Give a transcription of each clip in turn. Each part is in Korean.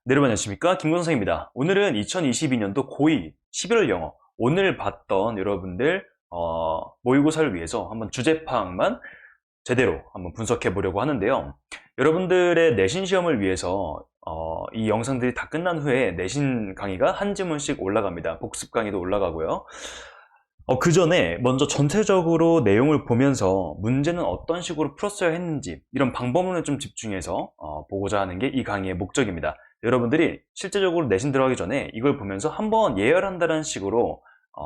네, 여러분 안녕하십니까? 김건성입니다. 오늘은 2022년도 고2 11월 영어 오늘 봤던 여러분들 모의고사를 위해서 한번 주제 파악만 제대로 한번 분석해 보려고 하는데요. 여러분들의 내신 시험을 위해서 이 영상들이 다 끝난 후에 내신 강의가 한 지문씩 올라갑니다. 복습 강의도 올라가고요. 그 전에 먼저 전체적으로 내용을 보면서 문제는 어떤 식으로 풀었어야 했는지 이런 방법론에 좀 집중해서 보고자 하는 게 이 강의의 목적입니다. 여러분들이 실제적으로 내신 들어가기 전에 이걸 보면서 한번 예열한다는 식으로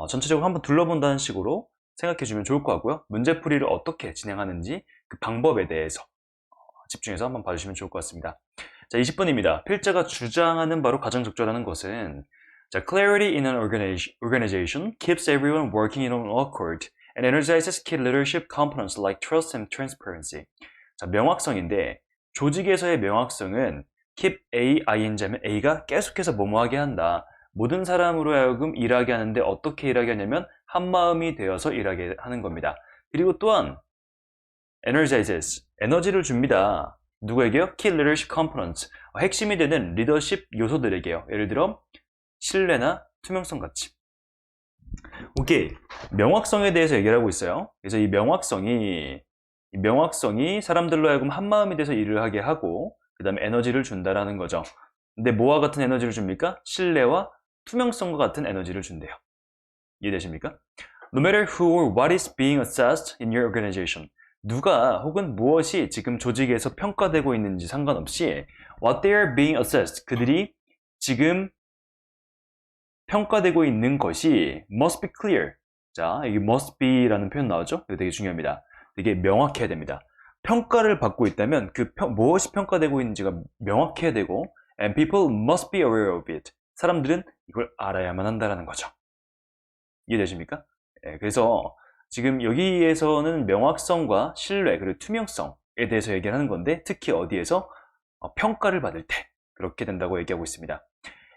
전체적으로 한번 둘러본다는 식으로 생각해 주면 좋을 것 같고요. 문제풀이를 어떻게 진행하는지 그 방법에 대해서 집중해서 한번 봐주시면 좋을 것 같습니다. 자, 20번입니다. 필자가 주장하는 바로 가장 적절하는 것은 자, clarity in an organization keeps everyone working in an accord and energizes key leadership components like trust and transparency. 자, 명확성인데 조직에서의 명확성은 keep A, ing 하면 A가 계속해서 뭐뭐하게 한다. 모든 사람으로 하여금 일하게 하는데 어떻게 일하게 하냐면 한마음이 되어서 일하게 하는 겁니다. 그리고 또한 energizes, 에너지를 줍니다. 누구에게요? Key leadership components, 핵심이 되는 리더십 요소들에게요. 예를 들어 신뢰나 투명성 같이. 오케이, 명확성에 대해서 얘기를 하고 있어요. 그래서 이 명확성이 사람들로 하여금 한마음이 돼서 일을 하게 하고 그 다음에 에너지를 준다라는 거죠. 근데 뭐와 같은 에너지를 줍니까? 신뢰와 투명성과 같은 에너지를 준대요. 이해되십니까? No matter who or what is being assessed in your organization. 누가 혹은 무엇이 지금 조직에서 평가되고 있는지 상관없이 what they are being assessed. 그들이 지금 평가되고 있는 것이 must be clear. 자, 여기 must be라는 표현 나오죠? 이거 되게 중요합니다. 되게 명확해야 됩니다. 평가를 받고 있다면 무엇이 평가되고 있는지가 명확해야 되고 and people must be aware of it. 사람들은 이걸 알아야만 한다는 거죠. 이해되십니까? 그래서 지금 여기에서는 명확성과 신뢰 그리고 투명성에 대해서 얘기를 하는 건데 특히 어디에서 평가를 받을 때 그렇게 된다고 얘기하고 있습니다.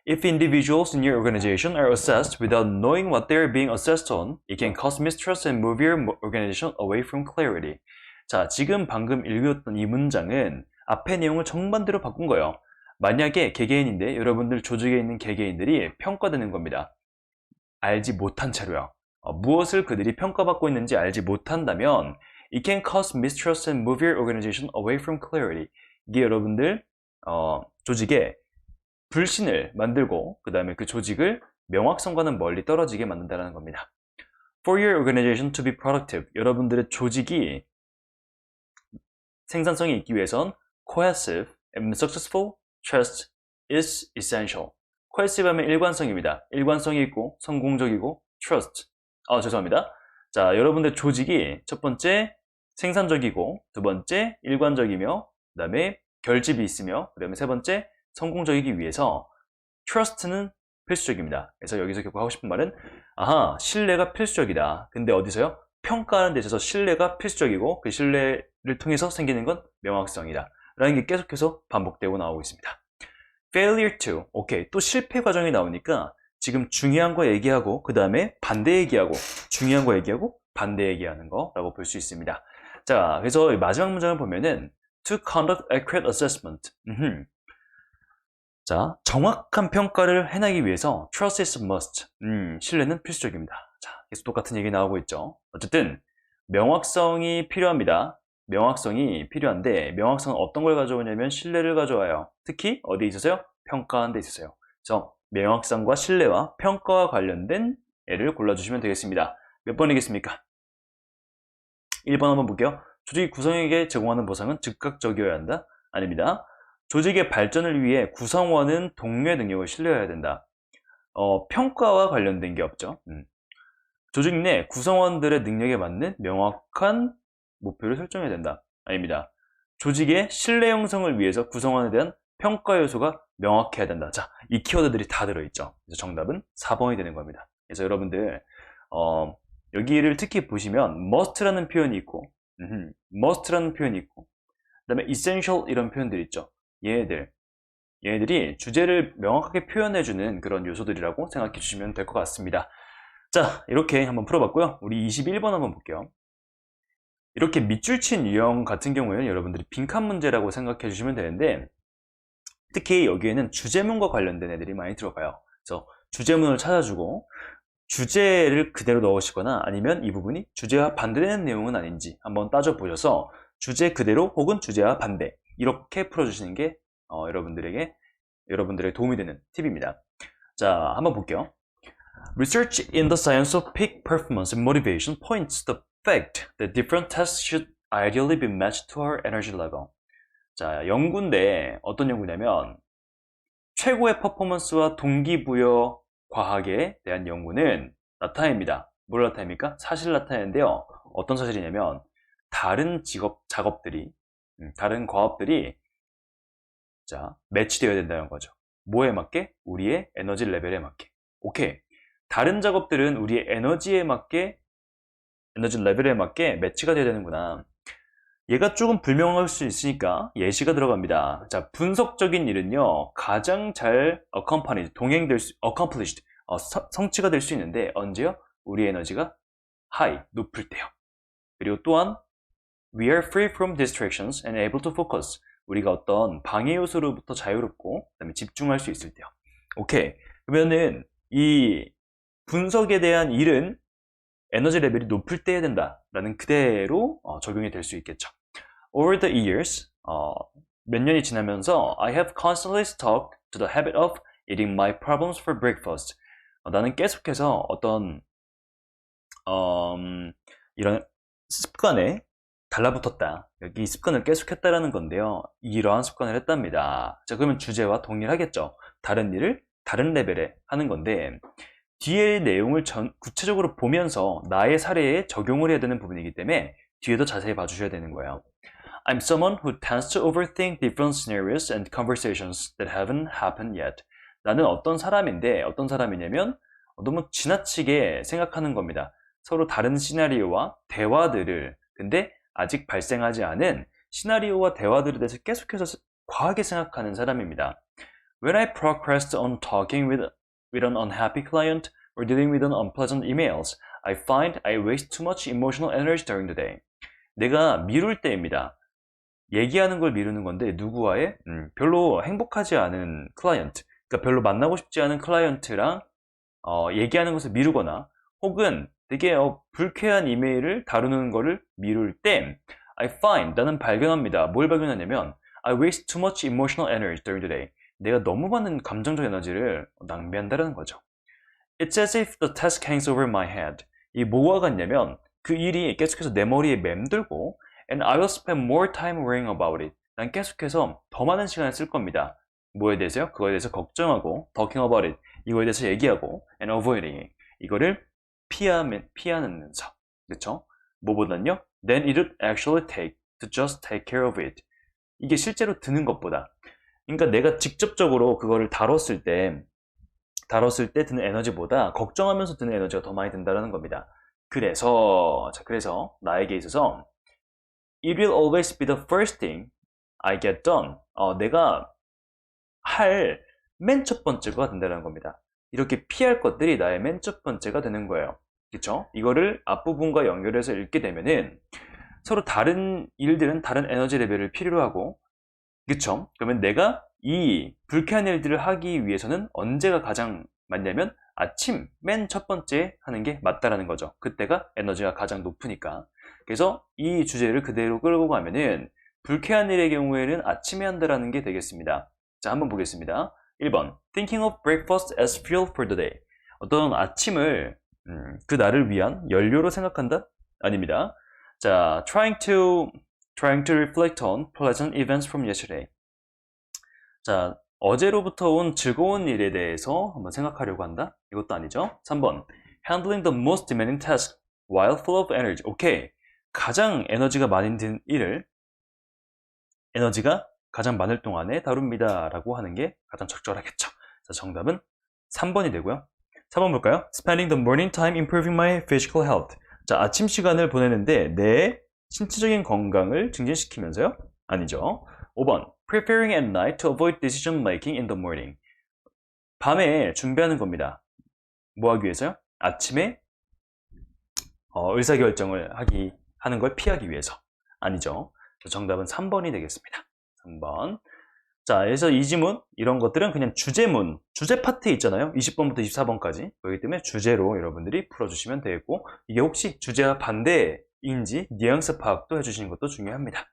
If individuals in your organization are assessed without knowing what they are being assessed on, it can cause mistrust and move your organization away from clarity. 자, 지금 방금 읽었던 이 문장은 앞의 내용을 정반대로 바꾼 거예요. 만약에 개개인인데 여러분들 조직에 있는 개개인들이 평가되는 겁니다. 알지 못한 채로요. 무엇을 그들이 평가받고 있는지 알지 못한다면 it can cause mistrust and move your organization away from clarity. 이게 여러분들 조직에 불신을 만들고 그 다음에 그 조직을 명확성과는 멀리 떨어지게 만든다는 겁니다. For your organization to be productive, 여러분들의 조직이 생산성이 있기 위해선 cohesive and successful trust is essential. cohesive 하면 일관성입니다. 일관성이 있고 성공적이고 trust. 죄송합니다. 자, 여러분들 조직이 첫 번째 생산적이고 두 번째 일관적이며 그 다음에 결집이 있으며 그 다음에 세 번째 성공적이기 위해서 trust는 필수적입니다. 그래서 여기서 결국 하고 싶은 말은 신뢰가 필수적이다. 근데 어디서요? 평가하는 데 있어서 신뢰가 필수적이고 그 신뢰를 통해서 생기는 건 명확성이다. 라는 게 계속해서 반복되고 나오고 있습니다. failure to, 오케이. 또 실패 과정이 나오니까 지금 중요한 거 얘기하고 그 다음에 반대 얘기하고 중요한 거 얘기하고 반대 얘기하는 거라고 볼 수 있습니다. 자, 그래서 마지막 문장을 보면은 to conduct accurate assessment. 자, 정확한 평가를 해내기 위해서 trust is a must. 신뢰는 필수적입니다. 자, 계속 똑같은 얘기 나오고 있죠. 어쨌든 명확성이 필요합니다. 명확성이 필요한데 명확성은 어떤 걸 가져오냐면 신뢰를 가져와요. 특히 어디에 있어서요? 평가하는 데 있어서요. 그래서 명확성과 신뢰와 평가와 관련된 예를 골라주시면 되겠습니다. 몇 번이겠습니까? 1번 한번 볼게요. 조직 구성에게 제공하는 보상은 즉각적이어야 한다? 아닙니다. 조직의 발전을 위해 구성원은 동료의 능력을 신뢰해야 된다. 평가와 관련된 게 없죠. 조직 내 구성원들의 능력에 맞는 명확한 목표를 설정해야 된다. 아닙니다. 조직의 신뢰 형성을 위해서 구성원에 대한 평가 요소가 명확해야 된다. 자, 이 키워드들이 다 들어있죠. 그래서 정답은 4번이 되는 겁니다. 그래서 여러분들 여기를 특히 보시면 must라는 표현이 있고 must라는 표현이 있고 그 다음에 essential 이런 표현들이 있죠. 얘네들이 주제를 명확하게 표현해주는 그런 요소들이라고 생각해 주시면 될 것 같습니다. 자, 이렇게 한번 풀어봤고요. 우리 21번 한번 볼게요. 이렇게 밑줄 친 유형 같은 경우에는 여러분들이 빈칸 문제라고 생각해 주시면 되는데 특히 여기에는 주제문과 관련된 애들이 많이 들어가요. 그래서 주제문을 찾아주고 주제를 그대로 넣으시거나 아니면 이 부분이 주제와 반대되는 내용은 아닌지 한번 따져보셔서 주제 그대로 혹은 주제와 반대 이렇게 풀어주시는 게 여러분들의 도움이 되는 팁입니다. 자, 한번 볼게요. Research in the science of peak performance and motivation points to the fact that different tests should ideally be matched to our energy level. 자, 연구인데 어떤 연구냐면 최고의 퍼포먼스와 동기부여 과학에 대한 연구는 나타냅니다. 뭘 나타냅니까? 사실을 나타내는데요. 어떤 사실이냐면 다른 작업들이 다른 과업들이 자, 매치되어야 된다는 거죠. 뭐에 맞게? 우리의 에너지 레벨에 맞게. 오케이. 다른 작업들은 우리의 에너지 레벨에 맞게 매치가 되어야 되는구나. 얘가 조금 불명확할 수 있으니까 예시가 들어갑니다. 자, 분석적인 일은요, 가장 잘 accomplished, 성취가 될 수 있는데, 언제요? 우리 에너지가 high, 높을 때요. 그리고 또한, we are free from distractions and able to focus. 우리가 어떤 방해 요소로부터 자유롭고, 그다음에 집중할 수 있을 때요. 오케이. 그러면은, 이 분석에 대한 일은 에너지 레벨이 높을 때 해야 된다라는 그대로 적용이 될 수 있겠죠. Over the years, 몇 년이 지나면서 I have constantly stuck to the habit of eating my problems for breakfast. 나는 계속해서 어떤 이런 습관에 달라붙었다. 여기 습관을 계속했다라는 건데요. 이러한 습관을 했답니다. 자, 그러면 주제와 동일하겠죠. 다른 일을 다른 레벨에 하는 건데 뒤에 내용을 구체적으로 보면서 나의 사례에 적용을 해야 되는 부분이기 때문에 뒤에도 자세히 봐주셔야 되는 거예요. I'm someone who tends to overthink different scenarios and conversations that haven't happened yet. 나는 어떤 사람이냐면 너무 지나치게 생각하는 겁니다. 서로 다른 시나리오와 대화들을 근데 아직 발생하지 않은 시나리오와 대화들에 대해서 계속해서 과하게 생각하는 사람입니다. When I procrastinate on talking with an unhappy client or dealing with an unpleasant emails, I find I waste too much emotional energy during the day. 내가 미룰 때입니다. 얘기하는 걸 미루는 건데 누구와의 별로 행복하지 않은 클라이언트, 그러니까 별로 만나고 싶지 않은 클라이언트랑 얘기하는 것을 미루거나 혹은 되게 불쾌한 이메일을 다루는 거를 미룰 때 I find, 나는 발견합니다. 뭘 발견하냐면 I waste too much emotional energy during the day. 내가 너무 많은 감정적 에너지를 낭비한다는 거죠. It's as if the task hangs over my head. 이 뭐가 같냐면 그 일이 계속해서 내 머리에 맴돌고 and I will spend more time worrying about it. 난 계속해서 더 많은 시간을 쓸 겁니다. 뭐에 대해서요? 그거에 대해서 걱정하고 talking about it. 이거에 대해서 얘기하고 and avoiding it. 이거를 피하면서 그렇죠? 뭐보단요? Then it would actually take to just take care of it. 이게 실제로 드는 것보다 그러니까 내가 직접적으로 그거를 다뤘을 때 드는 에너지보다 걱정하면서 드는 에너지가 더 많이 든다는 겁니다. 그래서 나에게 있어서 It will always be the first thing I get done. 내가 할 맨 첫 번째가 된다는 겁니다. 이렇게 피할 것들이 나의 맨 첫 번째가 되는 거예요. 그렇죠? 이거를 앞부분과 연결해서 읽게 되면은 서로 다른 일들은 다른 에너지 레벨을 필요로 하고 그쵸? 그러면 내가 이 불쾌한 일들을 하기 위해서는 언제가 가장 맞냐면 아침 맨 첫 번째 하는 게 맞다라는 거죠. 그때가 에너지가 가장 높으니까. 그래서 이 주제를 그대로 끌고 가면은 불쾌한 일의 경우에는 아침에 한다라는 게 되겠습니다. 자, 한번 보겠습니다. 1번 Thinking of breakfast as fuel for the day. 어떤 아침을 그 날을 위한 연료로 생각한다? 아닙니다. 자, trying to reflect on pleasant events from yesterday. 자, 어제로부터 온 즐거운 일에 대해서 한번 생각하려고 한다? 이것도 아니죠. 3번 handling the most demanding task while full of energy. 오케이. 가장 에너지가 많이 든 일을 에너지가 가장 많을 동안에 다룹니다 라고 하는 게 가장 적절하겠죠. 자, 정답은 3번이 되고요. 4번 볼까요? Spending the morning time improving my physical health. 자, 아침 시간을 보내는데 내 신체적인 건강을 증진시키면서요? 아니죠. 5번 Preparing at night to avoid decision making in the morning. 밤에 준비하는 겁니다. 뭐 하기 위해서요? 아침에 의사결정을 하는 걸 피하기 위해서. 아니죠. 정답은 3번이 되겠습니다. 3번. 자, 그래서 이 지문, 이런 것들은 그냥 주제문, 주제 파트에 있잖아요. 20번부터 24번까지. 그렇기 때문에 주제로 여러분들이 풀어주시면 되겠고, 이게 혹시 주제와 반대인지 뉘앙스 파악도 해주시는 것도 중요합니다.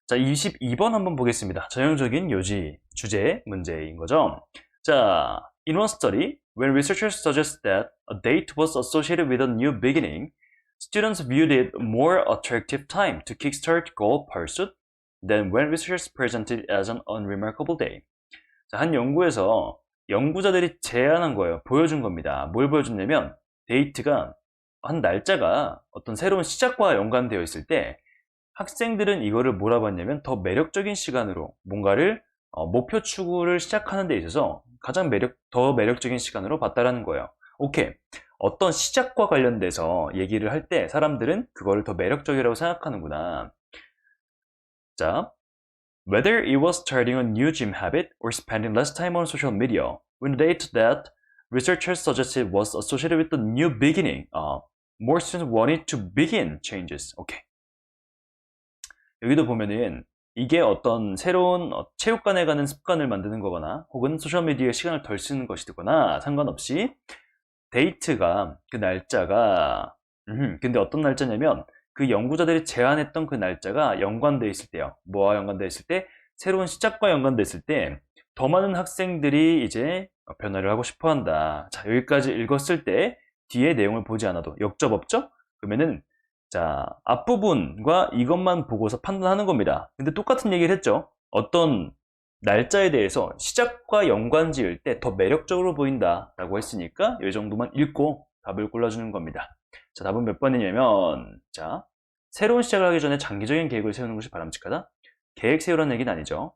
자, 22번 한번 보겠습니다. 전형적인 요지, 주제 문제인 거죠. 자, in one study, when researchers suggest that a date was associated with a new beginning, students viewed it more attractive time to kickstart goal pursuit than when researchers presented it as an unremarkable day. 자, 한 연구에서 연구자들이 제안한 거예요. 보여준 겁니다. 뭘 보여줬냐면 데이트가 한 날짜가 어떤 새로운 시작과 연관되어 있을 때 학생들은 이거를 뭐라 봤냐면 더 매력적인 시간으로 뭔가를 목표 추구를 시작하는 데 있어서 가장 더 매력적인 시간으로 봤다라는 거예요. 오케이. 어떤 시작과 관련돼서 얘기를 할 때 사람들은 그거를 더 매력적이라고 생각하는구나. 자, whether it was starting a new gym habit or spending less time on social media, when the date that researchers suggested was associated with the new beginning, more students wanted to begin changes. 오케이. 여기도 보면은 이게 어떤 새로운 체육관에 가는 습관을 만드는 거거나 혹은 소셜미디어에 시간을 덜 쓰는 것이거나 상관없이 데이트가 그 날짜가 근데 어떤 날짜냐면 그 연구자들이 제안했던 그 날짜가 연관되어 있을 때요. 뭐와 연관되어 있을 때? 새로운 시작과 연관되어 있을 때 더 많은 학생들이 이제 변화를 하고 싶어 한다. 자, 여기까지 읽었을 때 뒤에 내용을 보지 않아도 역접 없죠? 그러면은 자, 앞부분과 이것만 보고서 판단하는 겁니다. 근데 똑같은 얘기를 했죠. 어떤 날짜에 대해서 시작과 연관 지을 때 더 매력적으로 보인다 라고 했으니까 이 정도만 읽고 답을 골라주는 겁니다. 자, 답은 몇 번이냐면 자, 새로운 시작을 하기 전에 장기적인 계획을 세우는 것이 바람직하다. 계획 세우라는 얘기는 아니죠.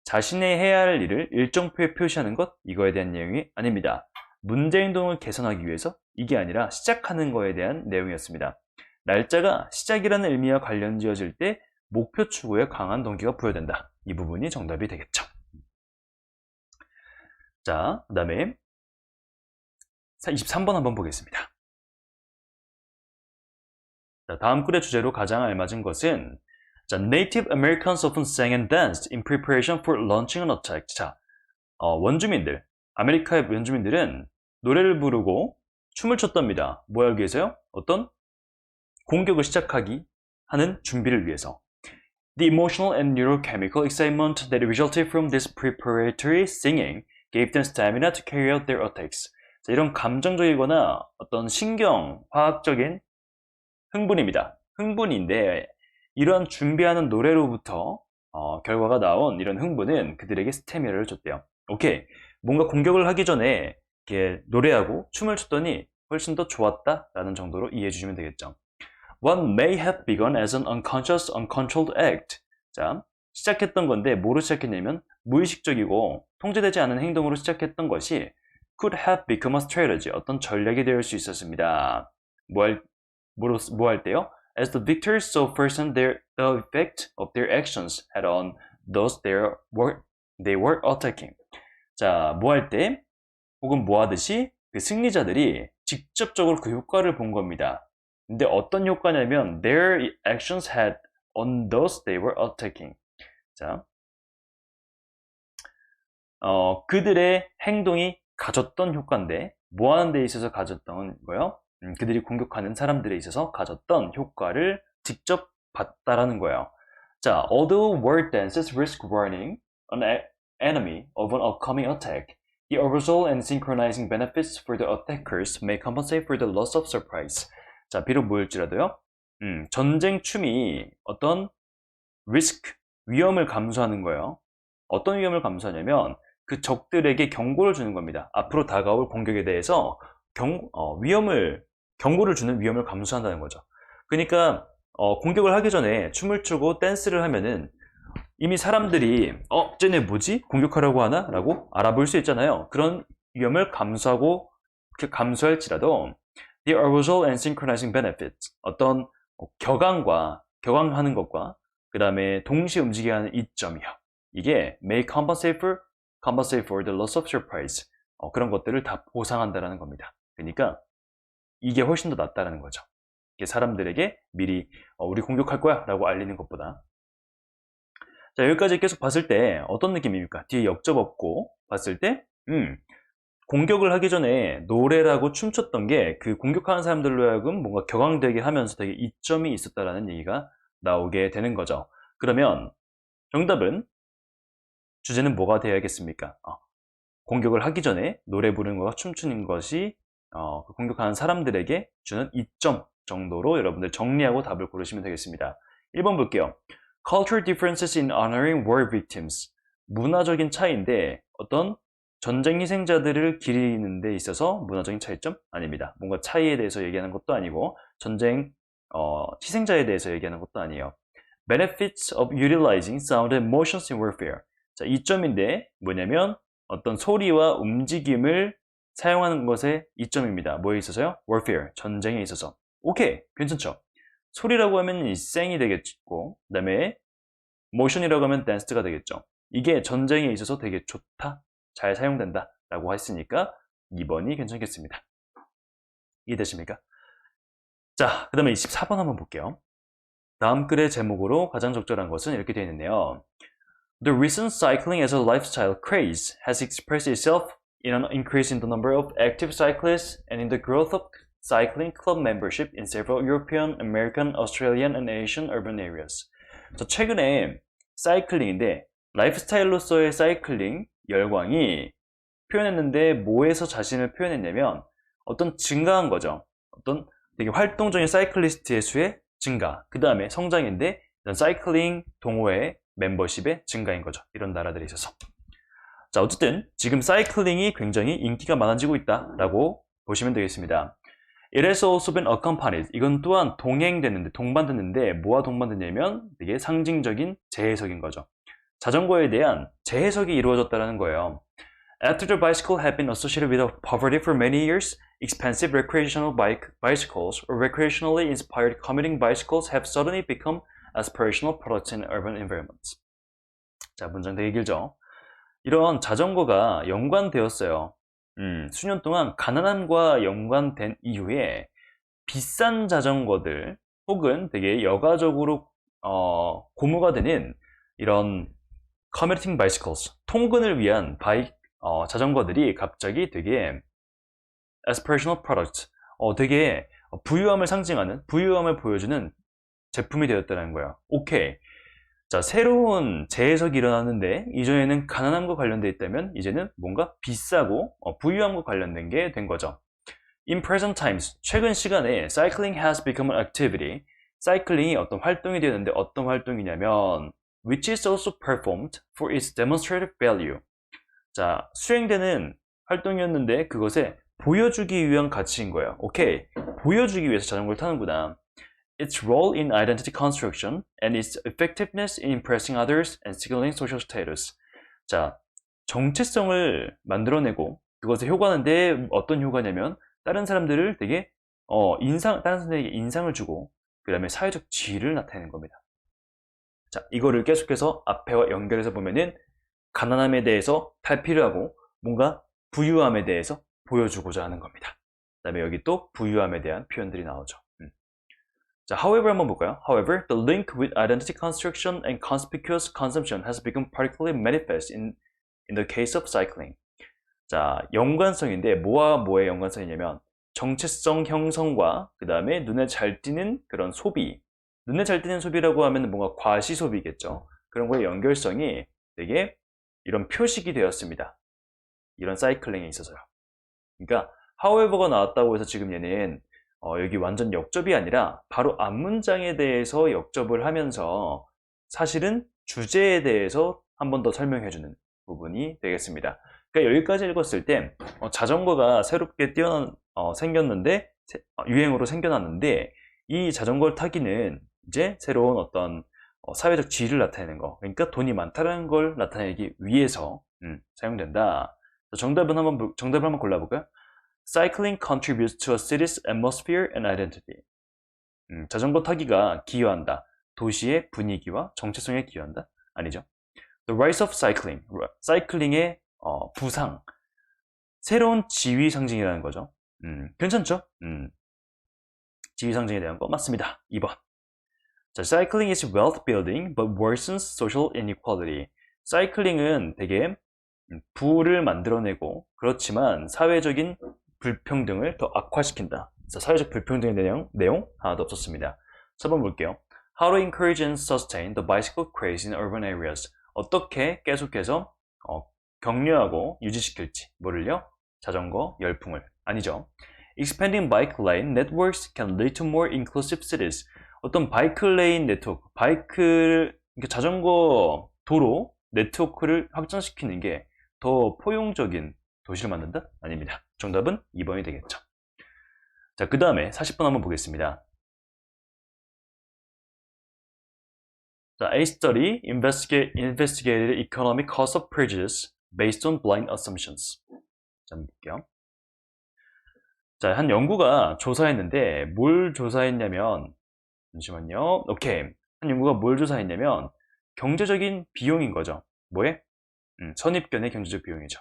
자신의 해야 할 일을 일정표에 표시하는 것, 이거에 대한 내용이 아닙니다. 문제 행동을 개선하기 위해서 이게 아니라 시작하는 거에 대한 내용이었습니다. 날짜가 시작이라는 의미와 관련 지어질 때 목표 추구에 강한 동기가 부여된다. 이 부분이 정답이 되겠죠. 자, 그 다음에 23번 한번 보겠습니다. 자, 다음 글의 주제로 가장 알맞은 것은 자, Native Americans often sang and danced in preparation for launching an attack. 자, 원주민들, 아메리카의 원주민들은 노래를 부르고 춤을 췄답니다. 뭐 하기 위해서요? 어떤 공격을 시작하기 하는 준비를 위해서. The emotional and neurochemical excitement that resulted from this preparatory singing gave them stamina to carry out their attacks. 자, 이런 감정적이거나 어떤 신경화학적인 흥분입니다. 흥분인데 이러한 준비하는 노래로부터 결과가 나온 이런 흥분은 그들에게 스태미나를 줬대요. 오케이. 뭔가 공격을 하기 전에 이렇게 노래하고 춤을 췄더니 훨씬 더 좋았다라는 정도로 이해해 주시면 되겠죠. What may have begun as an unconscious, uncontrolled act. 자, 시작했던 건데 뭐로 시작했냐면 무의식적이고 통제되지 않은 행동으로 시작했던 것이 could have become a strategy. 어떤 전략이 될 수 있었습니다. 뭐 할 때요? As the victors saw firsthand the effect of their actions had on those they were attacking. 자, 뭐 할 때? 혹은 뭐 하듯이 그 승리자들이 직접적으로 그 효과를 본 겁니다. 근데 어떤 효과냐면 their actions had on those they were attacking. 자, 그들의 행동이 가졌던 효과인데 뭐 하는 데 있어서 가졌던 거예요? 그들이 공격하는 사람들에 있어서 가졌던 효과를 직접 봤다라는 거예요. 자, although word dances risk warning an enemy of an upcoming attack, the overall and synchronizing benefits for the attackers may compensate for the loss of surprise. 자, 비록 뭐일지라도요. 전쟁 춤이 어떤 risk, 위험을 감수하는 거예요. 어떤 위험을 감수하냐면 그 적들에게 경고를 주는 겁니다. 앞으로 다가올 공격에 대해서 경고를 주는 위험을 감수한다는 거죠. 그러니까 공격을 하기 전에 춤을 추고 댄스를 하면은 이미 사람들이 쟤네 뭐지? 공격하려고 하나? 라고 알아볼 수 있잖아요. 그런 위험을 감수할지라도 the arousal and synchronizing benefits, 어떤 격앙하는 것과 그 다음에 동시에 움직이게 하는 이점이요. 이게 may compensate for the loss of surprise. 그런 것들을 다 보상한다는 겁니다. 그러니까 이게 훨씬 더 낫다는 거죠. 이게 사람들에게 미리 우리 공격할 거야 라고 알리는 것보다. 자, 여기까지 계속 봤을 때 어떤 느낌입니까? 뒤에 역접 없고 봤을 때, 공격을 하기 전에 노래라고 춤췄던 게 그 공격하는 사람들로 하여금 뭔가 격앙되게 하면서 되게 이점이 있었다라는 얘기가 나오게 되는 거죠. 그러면 정답은 주제는 뭐가 되어야겠습니까? 공격을 하기 전에 노래 부르는 것과 춤추는 것이 그 공격하는 사람들에게 주는 이점 정도로 여러분들 정리하고 답을 고르시면 되겠습니다. 1번 볼게요. Cultural differences in honoring war victims. 문화적인 차이인데 어떤 전쟁 희생자들을 기리는 데 있어서 문화적인 차이점? 아닙니다. 뭔가 차이에 대해서 얘기하는 것도 아니고 전쟁 희생자에 대해서 얘기하는 것도 아니에요. Benefits of utilizing sound and motions in warfare. 자, 이점인데 뭐냐면 어떤 소리와 움직임을 사용하는 것의 이점입니다. 뭐에 있어서요? warfare, 전쟁에 있어서. 오케이, 괜찮죠? 소리라고 하면 이 생이 되겠고, 그 다음에 motion이라고 하면 dance가 되겠죠. 이게 전쟁에 있어서 되게 좋다, 잘 사용된다 라고 했으니까 2번이 괜찮겠습니다. 이해되십니까? 자, 그 다음에 24번 한번 볼게요. 다음 글의 제목으로 가장 적절한 것은 이렇게 되어 있는데요. The recent cycling as a lifestyle craze has expressed itself in an increase in the number of active cyclists and in the growth of cycling club membership in several European, American, Australian, and Asian urban areas. 최근에 사이클링인데 라이프스타일로서의 사이클링 열광이 표현했는데 뭐에서 자신을 표현했냐면 어떤 증가한 거죠. 어떤 되게 활동적인 사이클리스트의 수의 증가, 그 다음에 성장인데 이런 사이클링 동호회 멤버십의 증가인 거죠. 이런 나라들에 있어서. 자, 어쨌든 지금 사이클링이 굉장히 인기가 많아지고 있다라고 보시면 되겠습니다. It has also been accompanied. 이건 또한 동행되는데, 동반되는데 뭐와 동반되냐면 되게 상징적인 재해석인 거죠. 자전거에 대한 재해석이 이루어졌다는 거예요. After the bicycle had been associated with poverty for many years, expensive recreational bicycles or recreationally inspired commuting bicycles have suddenly become aspirational products in urban environments. 자, 문장 되게 길죠? 이런 자전거가 연관되었어요. 수년 동안 가난함과 연관된 이후에 비싼 자전거들 혹은 되게 여가적으로 고무가 되는 이런 commuting bicycles, 통근을 위한 자전거들이 갑자기 되게 aspirational product, 되게 부유함을 상징하는, 부유함을 보여주는 제품이 되었다는 거예요. 오케이. 자, 새로운 재해석이 일어났는데 이전에는 가난함과 관련돼 있다면 이제는 뭔가 비싸고 부유함과 관련된 게 된 거죠. In present times, 최근 시간에 cycling has become an activity. 사이클링이 어떤 활동이 되는데 어떤 활동이냐면 which is also performed for its demonstrative value. 자, 수행되는 활동이었는데 그것에 보여주기 위한 가치인 거예요. 오케이. 보여주기 위해서 자전거를 타는구나. Its role in identity construction and its effectiveness in impressing others and signaling social status. 자, 정체성을 만들어내고 그것의 효과는 어떤 효과냐면 다른 사람들을 되게 다른 사람들에게 인상을 주고 그 다음에 사회적 지위를 나타내는 겁니다. 자, 이거를 계속해서 앞에와 연결해서 보면은 가난함에 대해서 탈피를 하고 뭔가 부유함에 대해서 보여주고자 하는 겁니다. 그 다음에 여기 또 부유함에 대한 표현들이 나오죠. 자, however 한번 볼까요? However, the link with identity construction and conspicuous consumption has become particularly manifest in the case of cycling. 자, 연관성인데 뭐와 뭐의 연관성이냐면 정체성 형성과 그 다음에 눈에 잘 띄는 그런 소비, 눈에 잘 띄는 소비라고 하면 뭔가 과시 소비겠죠. 그런 거의 연결성이 되게 이런 표식이 되었습니다. 이런 사이클링에 있어서요. 그러니까 however가 나왔다고 해서 지금 얘는 여기 완전 역접이 아니라 바로 앞문장에 대해서 역접을 하면서 사실은 주제에 대해서 한 번 더 설명해주는 부분이 되겠습니다. 그러니까 여기까지 읽었을 때 자전거가 새롭게 생겼는데 유행으로 생겨났는데 이 자전거를 타기는 이제 새로운 어떤 사회적 지위를 나타내는 거, 그러니까 돈이 많다는 걸 나타내기 위해서 사용된다. 정답을 한번 골라볼까요? Cycling contributes to a city's atmosphere and identity. 자전거 타기가 기여한다. 도시의 분위기와 정체성에 기여한다? 아니죠. The rise of cycling. 사이클링의 부상. 새로운 지위 상징이라는 거죠. 괜찮죠? 지위 상징에 대한 거 맞습니다. 2번. 자, cycling is wealth building but worsens social inequality. 사이클링은 되게 부를 만들어내고 그렇지만 사회적인 불평등을 더 악화시킨다. 그래서 사회적 불평등의 내용 하나도 없었습니다. 4번 볼게요. How to encourage and sustain the bicycle craze in urban areas. 어떻게 계속해서 격려하고 유지시킬지. 뭐를요? 자전거 열풍을. 아니죠. Expanding bike lane networks can lead to more inclusive cities. 어떤 바이크 레인 네트워크, 그러니까 자전거 도로 네트워크를 확장시키는 게 더 포용적인 도시를 만든다? 아닙니다. 정답은 2번이 되겠죠. 자, 그 다음에 40번 한번 보겠습니다. 자, A study investigated economic cost of prejudice based on blind assumptions. 자, 한번 볼게요. 자, 한 연구가 조사했는데 뭘 조사했냐면 잠시만요. 오케이. 한 연구가 뭘 조사했냐면 경제적인 비용인 거죠. 뭐에? 선입견의 경제적 비용이죠.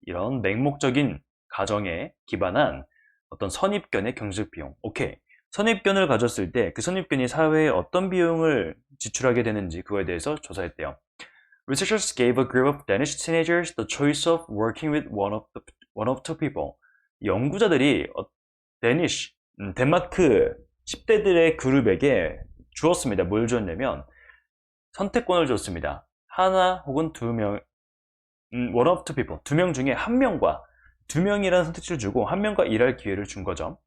이런 맹목적인 가정에 기반한 어떤 선입견의 경제적 비용. 오케이. 선입견을 가졌을 때 그 선입견이 사회에 어떤 비용을 지출하게 되는지 그거에 대해서 조사했대요. Researchers gave a group of Danish teenagers the choice of working with one of two people. 연구자들이 덴마크 10대들의 그룹에게 주었습니다. 뭘 주었냐면 선택권을 줬습니다. 하나 혹은 두 명, one of two people, 두 명 중에 한 명과 두 명이라는 선택지를 주고 한 명과 일할 기회를 준 거죠.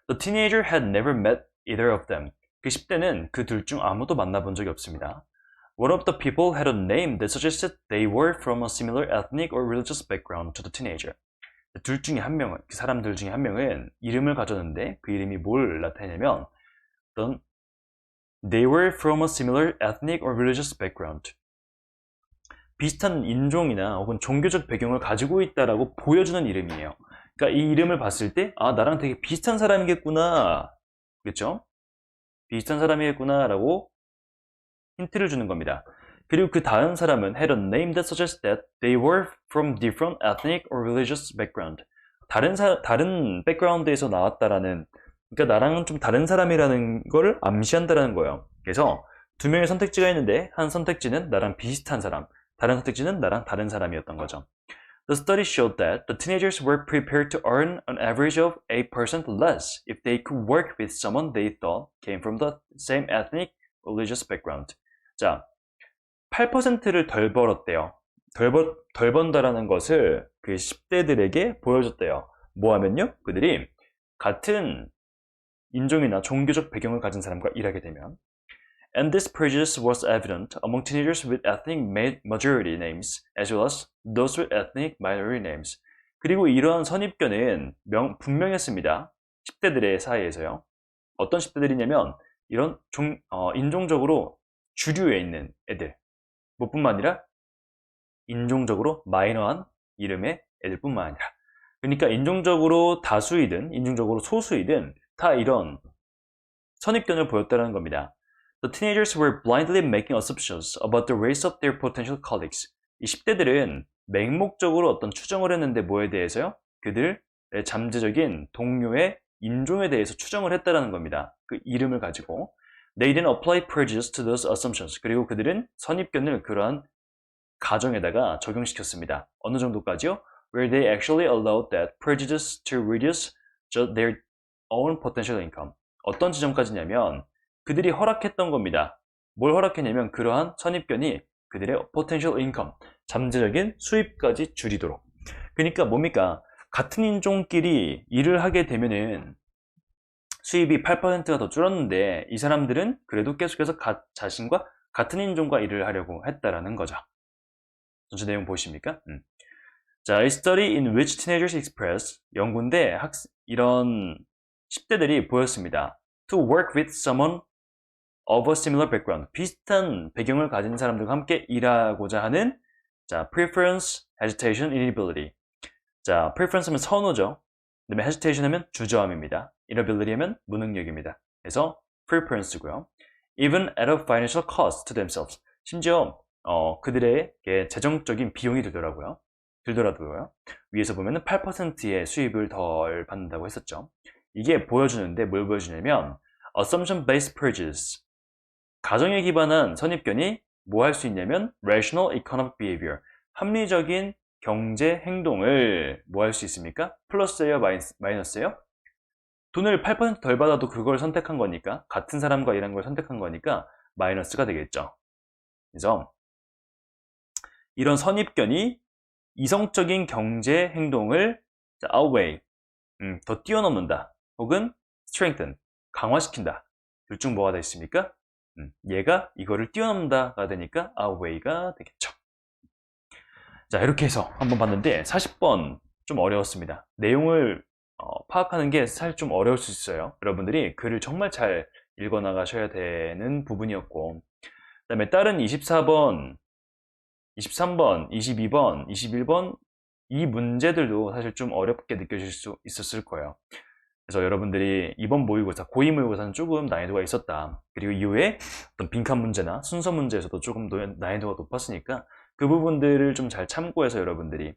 The teenager had never met either of them. 그 10대는 그 둘 중 아무도 만나본 적이 없습니다. One of the people had a name that suggested they were from a similar ethnic or religious background to the teenager. 둘 중에 한 명은, 그 사람들 중에 한 명은 이름을 가졌는데 그 이름이 뭘 나타내냐면 어떤 They were from a similar ethnic or religious background. 비슷한 인종이나 혹은 종교적 배경을 가지고 있다라고 보여주는 이름이에요. 그러니까 이 이름을 봤을 때 아, 나랑 되게 비슷한 사람이겠구나. 그렇죠? 비슷한 사람이겠구나 라고 힌트를 주는 겁니다. 그리고 그 다음 사람은 had a name that suggests that they were from different ethnic or religious background. 다른 백그라운드에서 나왔다라는, 그러니까 나랑은 좀 다른 사람이라는 걸 암시한다라는 거예요. 그래서 두 명의 선택지가 있는데 한 선택지는 나랑 비슷한 사람, 다른 선택지는 나랑 다른 사람이었던 거죠. The study showed that the teenagers were prepared to earn an average of 8% less if they could work with someone they thought came from the same ethnic religious background. 자, 8%를 덜 벌었대요. 덜 번다라는 것을 그 10대들에게 보여줬대요. 뭐 하면요? 그들이 같은 인종이나 종교적 배경을 가진 사람과 일하게 되면 And this prejudice was evident among teenagers with ethnic majority names as well as those with ethnic minority names. 그리고 이러한 선입견은 분명했습니다. 10대들의 사이에서요. 어떤 10대들이냐면 이런 인종적으로 주류에 있는 애들, 뭐뿐만 아니라 인종적으로 마이너한 이름의 애들뿐만 아니라, 그러니까 인종적으로 다수이든 인종적으로 소수이든 다 이런 선입견을 보였다는 겁니다. The teenagers were blindly making assumptions about the race of their potential colleagues. 이 10대들은 맹목적으로 어떤 추정을 했는데 뭐에 대해서요? 그들의 잠재적인 동료의 인종에 대해서 추정을 했다는 겁니다. 그 이름을 가지고. They didn't apply prejudice to those assumptions. 그리고 그들은 선입견을 그러한 가정에다가 적용시켰습니다. 어느 정도까지요? Where they actually allowed that prejudice to reduce their own potential income. 어떤 지점까지냐면 그들이 허락했던 겁니다. 뭘 허락했냐면 그러한 선입견이 그들의 potential income, 잠재적인 수입까지 줄이도록. 그러니까 뭡니까? 같은 인종끼리 일을 하게 되면은 수입이 8%가 더 줄었는데 이 사람들은 그래도 계속해서 자신과 같은 인종과 일을 하려고 했다라는 거죠. 전체 내용 보십니까? 자, a study in which teenagers expressed, 연구인데 이런 10대들이 보였습니다. To work with someone of a similar background, 비슷한 배경을 가진 사람들과 함께 일하고자 하는, 자, preference, hesitation, inability. 자, preference 하면 선호죠. 그 다음에 hesitation 하면 주저함입니다. inability 하면 무능력입니다. 그래서 preference고요. Even at a financial cost to themselves. 심지어 그들에게 재정적인 비용이 들더라고요. 위에서 보면은 8%의 수입을 덜 받는다고 했었죠. 이게 보여주는데 뭘 보여주냐면 assumption based purges. 가정에 기반한 선입견이 뭐 할 수 있냐면 rational economic behavior. 합리적인 경제 행동을 뭐 할 수 있습니까? 플러스예요, 마이너스예요? 돈을 8% 덜 받아도 그걸 선택한 거니까, 같은 사람과 일한 걸 선택한 거니까 마이너스가 되겠죠. 그래서 이런 선입견이 이성적인 경제 행동을 outweigh, 더 뛰어넘는다, 혹은 strengthen, 강화시킨다. 둘 중 뭐가 더 있습니까? 얘가 이거를 뛰어넘는다가 되니까 outweigh가 되겠죠. 자, 이렇게 해서 한번 봤는데 40번 좀 어려웠습니다. 내용을 파악하는 게 사실 좀 어려울 수 있어요. 여러분들이 글을 정말 잘 읽어 나가셔야 되는 부분이었고, 그 다음에 다른 24번, 23번, 22번, 21번 이 문제들도 사실 좀 어렵게 느껴질 수 있었을 거예요. 그래서 여러분들이 이번 모의고사, 고2 모의고사는 조금 난이도가 있었다. 그리고 이후에 어떤 빈칸 문제나 순서 문제에서도 조금 난이도가 높았으니까 그 부분들을 좀 잘 참고해서 여러분들이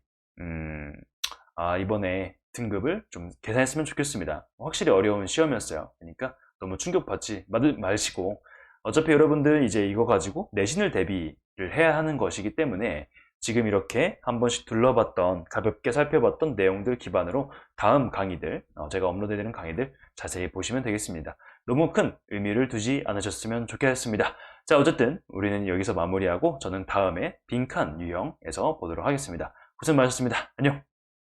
이번에 등급을 좀 계산했으면 좋겠습니다. 확실히 어려운 시험이었어요. 그러니까 너무 충격받지 마시고, 어차피 여러분들은 이제 이거 가지고 내신을 대비를 해야 하는 것이기 때문에 지금 이렇게 한 번씩 둘러봤던, 가볍게 살펴봤던 내용들 기반으로 다음 강의들, 제가 업로드되는 강의들 자세히 보시면 되겠습니다. 너무 큰 의미를 두지 않으셨으면 좋겠습니다. 자, 어쨌든 우리는 여기서 마무리하고 저는 다음에 빈칸 유형에서 보도록 하겠습니다. 고생 많으셨습니다. 안녕!